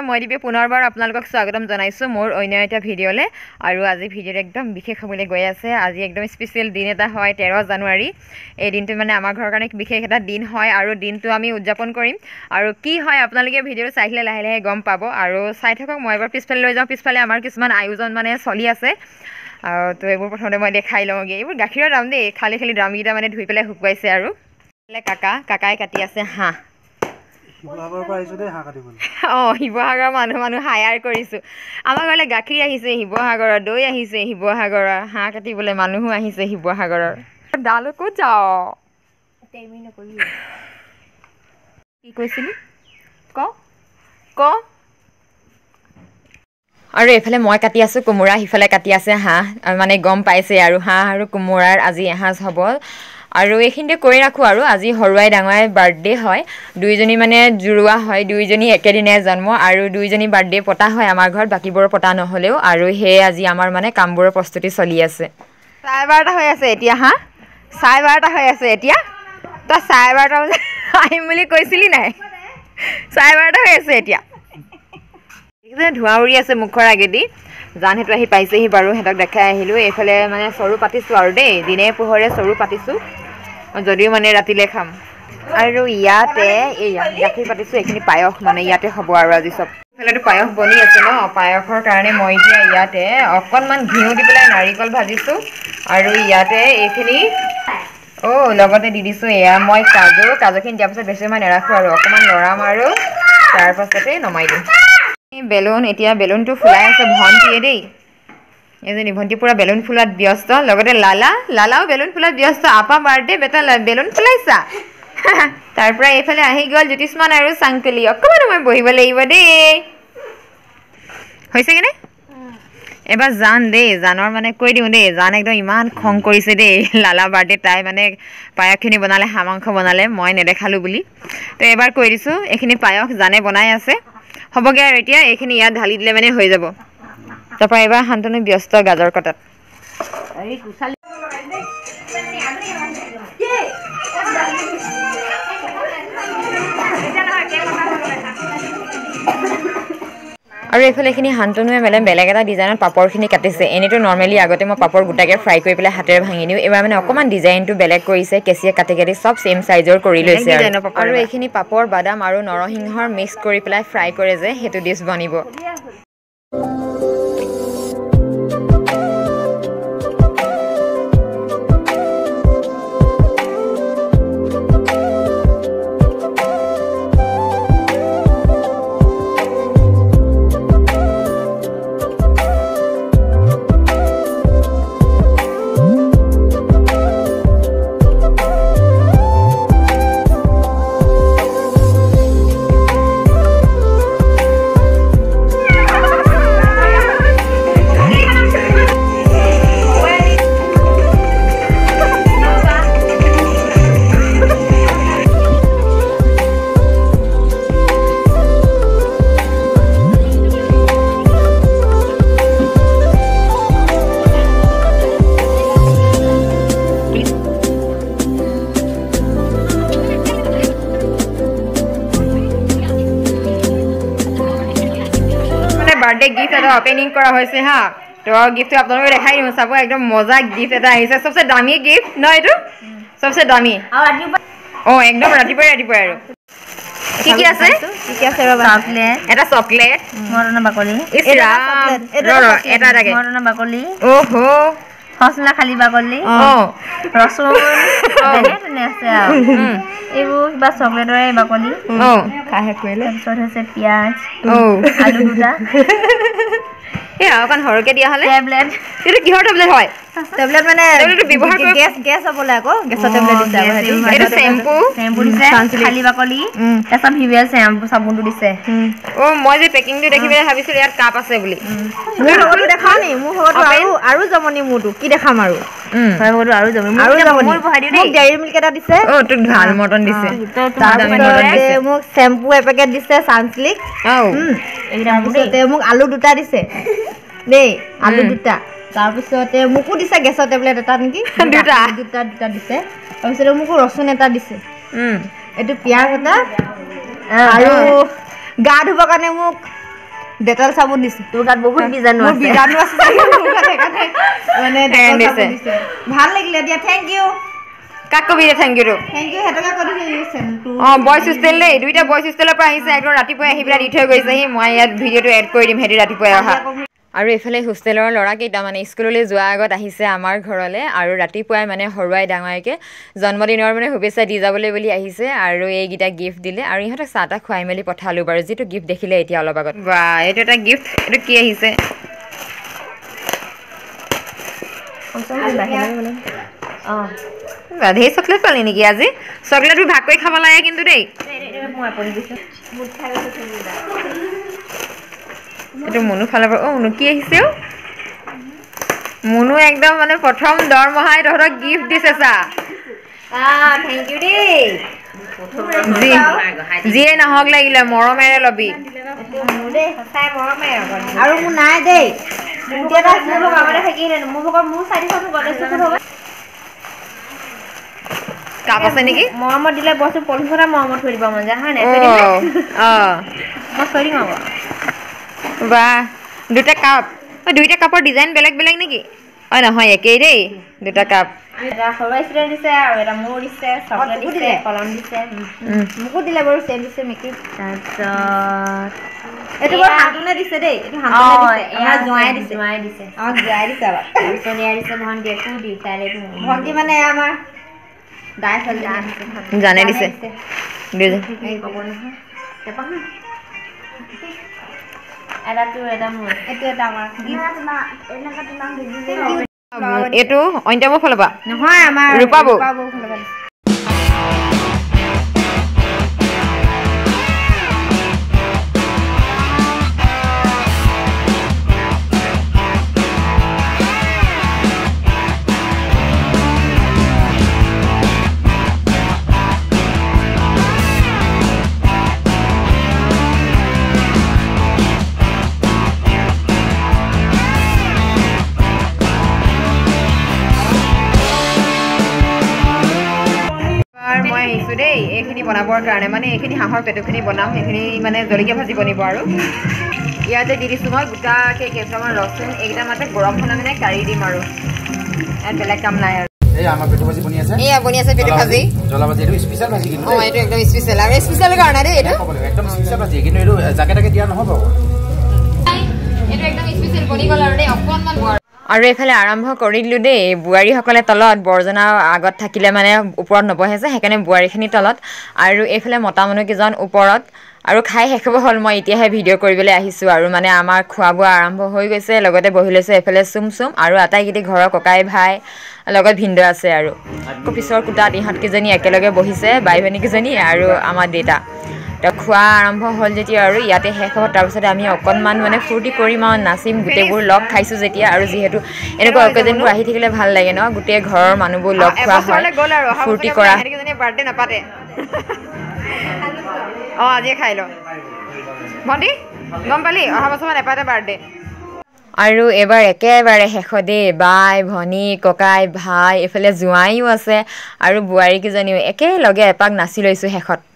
মই দিবি পুনৰবাৰ আপোনালোকক স্বাগতম জনাইছোঁ মোৰ অন্য এটা ভিডিঅ'লৈ আৰু আজি ভিডিঅ'টো একদম বিশেষ হ'বলৈ গৈ আছে। আজি একদম স্পেচিয়েল দিন এটা হয় 13 জানুৱাৰী। এই দিনটো মানে আমাৰ ঘৰৰ কাৰণে বিশেষ এটা দিন হয় আৰু দিনটো আমি উদযাপন কৰিম আৰু কি হয় আপোনালোকে ভিডিঅ'টো চাইলে লাহে লাহে গম পাব আৰু চাই থাকক। মই এবাৰ পিছফালে লৈ যাওঁ। পিছফালে আমাৰ কিছুমান আয়োজন মানে চলি আছে তো এইবোৰ প্ৰথমতে মই দেখাই লওঁগৈ। এইবোৰ গাখীৰৰ দাম দেই, খালি দামকেইটা মানে ধুই পেলাই শুকুৱাইছে আৰু কাকাই কাটি আছে হাঁহ। শিৱসাগৰৰ মানুহ হায়াৰ কৰিছোঁ। আমাৰ ঘৰলৈ গাখীৰ আহিছে শিৱসাগৰৰ, দৈ আহিছে শিৱসাগৰৰ, হাঁহ কাটিবলৈ মানুহো আহিছে শিৱসাগৰৰ। ডালু ক'ত যাওঁ? কি কৈছিলি ক আৰু এইফালে মই কাটি আছোঁ কোমোৰা, সিফালে কাটি আছে হাঁহ। মানে গম পাইছে আৰু হাঁহ আৰু কোমোৰাৰ আজি এসাঁজ হ'ব আৰু এইখিনিতে কৰি ৰাখোঁ। আৰু আজি সৰুৱাই ডাঙৰাই বাৰ্থডে হয়, দুইজনী মানে জোৰোৱা হয়, দুইজনী একেদিনাই জন্ম আৰু দুইজনী বাৰ্থডে পতা হয় আমাৰ ঘৰত, বাকীবোৰৰ পতা নহ'লেও। আৰু সেয়ে আজি আমাৰ মানে কামবোৰৰ প্ৰস্তুতি চলি আছে। 12:30 হৈ আছে এতিয়া। 12:30 হৈ আছে এতিয়া। তই 12:30 বজাত আহিম বুলি কৈছিলি নাই? 12:30 হৈ আছে এতিয়া। ধোঁৱা উৰি আছে মুখৰ আগেদি। জানহেতু আহি পাইছেহি বাৰু, সিহঁতক দেখাই আহিলোঁ। এইফালে মানে চৰু পাতিছোঁ আৰু দেই, দিনে পোহৰে চৰু পাতিছোঁ, যদিও মানে ৰাতিলৈ খাম। আৰু ইয়াতে এইয়া গাখীৰ পাতিছোঁ, এইখিনি পায়স মানে ইয়াতে হ'ব আৰু আজি চব। এইফালেতো পায়স বনি আছে ন, পায়সৰ কাৰণে মই এতিয়া ইয়াতে অকণমান ঘিউ দি পেলাই নাৰিকল ভাজিছোঁ আৰু ইয়াতে এইখিনি লগতে দি দিছোঁ এয়া মই কাজুখিনি দিয়াৰ পাছত বেছি সময় নাৰাখোঁ আৰু অকণমান লৰাম আৰু তাৰপাছতে নমাই দিম। বেলুন, এতিয়া বেলুনটো ফুলাই আছে ভণ্টিয়ে দেই। এজনী ভণ্টি পূৰা বেলুন ফুলোৱাত ব্যস্ত, লগতে লালাও বেলুন ফুলোৱাত ব্যস্ত। আপা বাৰ্থডে বেটা বেলুন ফুলাইছা। তাৰ পৰা এইফালে আহি গ'ল জ্যোতিষ্মান আৰু চাংকলি। অকণমান সময় বহিব লাগিব দেই। হৈছেগৈনে? এবাৰ জান দেই, জানৰ মানে কৈ দিওঁ দেই, জান একদম ইমান খং কৰিছে দেই। লালা বাৰ্থডে তাই মানে পায়সখিনি বনালে, হাঁহ মাংস বনালে, মই নেদেখালোঁ বুলি। তো এবাৰ কৈ দিছোঁ, এইখিনি পায়স জানে বনাই আছে, হ'বগৈ আৰু এতিয়া এইখিনি ইয়াত ঢালি দিলে মানে হৈ যাব। তাৰপৰা এইবাৰ শান্তনু ব্যস্ত গাজৰ কটাত। আৰু এইফালে এইখিনি শান্তনুৱে মানে বেলেগ এটা ডিজাইনত পাপৰখিনি কাটিছে। এনেইতো নৰ্মেলি আগতে মই পাপৰ গোটাকৈ ফ্ৰাই কৰি পেলাই হাতেৰে ভাঙি দিওঁ, এইবাৰ মানে অকণমান ডিজাইনটো বেলেগ কৰিছে, কেঁচিয়ে কাটি চব ছেইম চাইজৰ কৰি লৈছে। আৰু এইখিনি পাপৰ, বাদাম আৰু নৰসিংহৰ মিক্স কৰি পেলাই ফ্ৰাই কৰে যে, সেইটো ডিছ বনিব। বাৰ্থডে গিফ্ট এটা অপেনিং কৰা হৈছে হা। তো গিফ্টটো আপোনালোকে দেখাই দিওঁ, চাব একদম মজা গিফ্ট এটা আহিছে, চবচে দামী গিফ্ট ন এইটো, চবচে দামী। একদম ৰাতিপুৱাই আৰু কি আছে? এটা চকলেট, মৰণা বাকলি, সচনা খালি বাকলি, ৰচুন, আছে আৰু এইবোৰ কিবা চকলেটৰে বাকলি, তাৰপিছত হৈছে পিঁয়াজ, আলু দুটা, অকণ সৰহকৈ দিয়া হ'লে। টেবলেট, এইটো কিহৰ টেবলেট হয়? টেবলেট মানে ব্যৱহাৰ কৰি গেছ হ'বলৈ আকৌ গেছৰ টেবলেট দিছে। এইটো চেম্পু দিছে, খালি বাকলি, তাৰপিছত ভিভেল চাবোনটো দিছে। মই যে পেকিংটো দেখি পেলাই ভাবিছিলোঁ ইয়াত কাপ আছে বুলি। মোৰ লগতো দেখাও নি, মোৰ লগতো আৰু জমনি মোৰটো কি দেখাম আৰু আৰু জমনি ডেইৰী মিল্ক এটা দিছে। তোক ভাল মটন দিছে। তাৰপিছতে মোক চেম্পু এপেকেট দিছে চানচিল্ক। তাৰপিছতে মোক আলু দুটা দিছে দেই, আলু দুটা। তাৰপিছতে মোকো দিছে গেছৰ টেবলেট এটা নেকি, দুটা দিছে। তাৰপিছতে মোকো ৰচুন এটা দিছে, এইটো পিঁয়াজ এটা, আৰু গা ধুবৰ কাৰণে মোক ডেটল চাবোন দিছে তোৰ গাত বহুত বীজাণু আছে বীজাণু আছে মানে ডেটল চাবোন দিছে ভাল লাগিলে দিয়া থ্যাংক ইউ কাক কবি থ্যাংক ইউ হেতকা কৰিছে বয়স হোষ্টেল দেই দুইটা বয়স হোষ্টেলৰ পৰা আহিছে একদম ৰাতিপুৱা আহি পেলাই দি থৈ গৈছে মই ইয়াত ভিডিঅ'টো এড কৰি দিম হেৰি ৰাতিপুৱাই অহা আৰু এইফালে হোষ্টেলৰ ল'ৰাকেইটা মানে স্কুললৈ যোৱাৰ আগত আহিছে আমাৰ ঘৰলৈ আৰু ৰাতিপুৱাই মানে হৰুৱাই ডাঙৰকে জন্মদিনৰ মানে শুভেচ্ছা দি যাবলৈ বুলি আহিছে আৰু এইকেইটা গিফ্ট দিলে আৰু ইহঁতক চাহ তাহ খুৱাই মেলি পঠালোঁ বাৰু যিটো গিফ্ট দেখিলে এতিয়া অলপ আগত বা এইটো এটা গিফ্ট এইটো কি আহিছে ধেৰ চকলেট পালি নেকি আজি চকলেটবোৰ ভাগ কৰি খাব লাগে কিন্তু দেই এইটো মুনু ফালৰ পৰা মুনু কি আহিছে মুনু একদম মানে প্ৰথম দৰমহাই তহঁতক গিফ্ট দিছে চা থেংক ইউ দেই যিয়ে নহওক লাগিলে মৰমেৰে ল'বি আৰু মোৰ নাই দেই কাপ আছে নেকি মৰমত দিলে বস্তু পলিথিনতে মৰমত থৈ দিব মন যায় হয় নাই মই থৈ দিম আকৌ বাহ দুটা কাপৰ ডিজাইন বেলেগ বেলেগ নেকি নহয় একেই দেই দুটা কাপ এটা সৰু ষ্টুডেণ্ট দিছে আৰু এটা মোৰ দিছে চকলেট দিছে কলম দিছে মোকো দিলে বাৰু চেম দিছে মেকি তাৰপিছত এইটো বাৰু হাতনে দিছে দেই এইটো হাতনে দিছে আমাৰ জোঁৱাই দিছে আমাক জোঁৱাই দিছে আবাৰ সোনিয়া দিছে ভন্টি একো দি তাইলে এইটো ভন্টি মানে আমাৰ দাই ফল জানে দিছে দিছে এই কব নহয় তেপা না এটা তোৰ এটা মোৰ এইটো এটা আমাৰ এনেকা তোমাক দিছে এইটো অন্ত্যমৰ ফালৰ পৰা নহয় আমাৰ ৰূপাবু ফালৰ পৰা দেই এইখিনি বনাবৰ কাৰণে মানে এইখিনি হাঁহৰ পেটুখিনি বনাম সেইখিনি মানে জলকীয়া ভাজি বনিব আৰু ইয়াতে দি দিছোঁ মই গোটাকৈ কেইটামান ৰচুন এইকেইটা মাতে গৰম হ'লে মানে কাঢ়ি দিম আৰু ইয়াত বেলেগ কাম নাই আৰু আমাৰ পেটু ভাজি বনি আছে বনি আছে পেটু ভাজি জ্বলা ভাজি এইটো স্পেচিয়েল ভাজি কিন্তু এইটো একদম স্পেচিয়েল আৰু স্পেচিয়েল কাৰণে দেই এইটো একদম স্পেচিয়েল ভাজি কিন্তু এইটো জাকে তাকে দিয়া নহ'ব এইটো একদম স্পেচিয়েল বনি গ'ল আৰু দেই অকণমান আৰু এইফালে আৰম্ভ কৰি দিলোঁ দেই বোৱাৰীসকলে তলত বৰজনা আগত থাকিলে মানে ওপৰত নবহে যে সেইকাৰণে বোৱাৰীখিনি তলত আৰু এইফালে মতা মানুহকেইজন ওপৰত আৰু খাই শেষ হ'ব হ'ল মই এতিয়াহে ভিডিঅ' কৰিবলৈ আহিছোঁ আৰু মানে আমাৰ খোৱা বোৱা আৰম্ভ হৈ গৈছে লগতে বহি লৈছোঁ এইফালে চুম আৰু আটাইকেইটি ঘৰৰ ককাই ভাই লগত ভিনদেউ আছে আৰু আকৌ পিছৰ কোটাত ইহঁতকেইজনী একেলগে বহিছে বাই ভনীকেইজনী আৰু আমাৰ দেউতা খোৱা আৰম্ভ হ'ল যেতিয়া আৰু ইয়াতে শেষ হ'ব তাৰপিছতে আমি অকণমান মানে ফূৰ্তি কৰিম আৰু নাচিম গোটেইবোৰ লগ খাইছোঁ যেতিয়া আৰু যিহেতু এনেকুৱা অকেজনবোৰ আহি থাকিলে ভাল লাগে ন গোটেই ঘৰৰ মানুহবোৰ লগ খোৱা হয় ফূৰ্তি কৰা বাৰ্থডে নাপাতে আজিয়ে খাই ল ভণ্টি গম পালি অহা বছৰ নাপাতে বাৰ্থডে আৰু এবাৰ একেবাৰে শেষতে বাই ভনী ককাই ভাই এইফালে জোঁৱাইও আছে আৰু বোৱাৰীকেইজনীও একেলগে এপাক নাচি লৈছোঁ শেষত